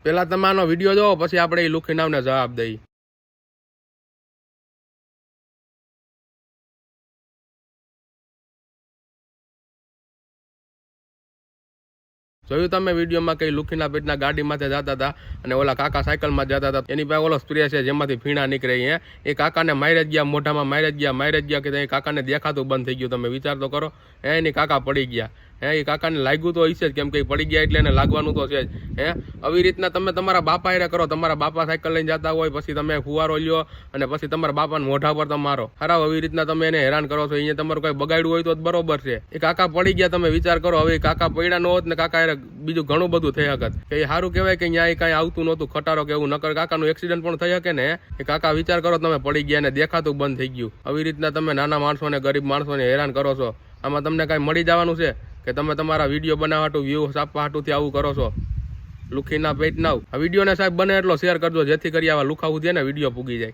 પેલા તમે આનો વિડીયો જોવો પછી આપણે એ લુખી નાવને જવાબ દઈ. જોયું તમે વિડીયોમાં કઈ લુખીના પેટના ગાડી માથે જતા હતા અને ઓલા કાકા સાયકલમાં જતા હતા. એની પાસે ઓલો સ્પ્રે છે જેમાંથી ફીણા નીકળે. એ કાકાને મારી જ ગયા, મોઢામાં મારી જ ગયા કે કાકાને દેખાતું બંધ થઈ ગયું. તમે વિચાર તો કરો. એની કાકા પડી ગયા. એ કાકાને લાગ્યું તો હશે જ, કેમ કે પડી ગયા એટલે એને લાગવાનું તો છે જ. આવી રીતના તમે તમારા બાપા હારે કરો. તમારા બાપા સાયકલ લઈને જતા હોય, પછી તમે ફુવારો લ્યો અને પછી તમારા બાપાને મોઢા પર તમારો ખરાબ. આવી રીતના તમે એને હેરાન કરો છો. અહીંયા તમારું કઈ બગાડ્યું હોય તો બરોબર છે. એ કાકા પડી ગયા, તમે વિચાર કરો. હવે કાકા પડ્યા ન હોત ને કાકા બીજું ઘણું બધું થઈ શકત. એ સારું કહેવાય કે અહીંયા કઈ આવતું નહોતું ખટારો કે એવું. નકર કાકાનું એક્સિડન્ટ પણ થઈ શકે ને. એ કાકા વિચાર કરો, તમે પડી ગયા ને દેખાતું બંધ થઈ ગયું. આવી રીતના તમે નાના માણસોને ગરીબ માણસોને હેરાન કરો છો. આમાં તમને કઈ મળી જવાનું છે કે તમે તમારા વિડીયો બનાવવા હાટું, વ્યૂ આપવા હાટુંથી આવું કરો છો? લુખીના પેટ નાવ. આ વિડીયોને સાહેબ બને એટલો શેર કરજો, જેથી કરી આવા લુખા સુધી ને વિડીયો પૂગી જાય.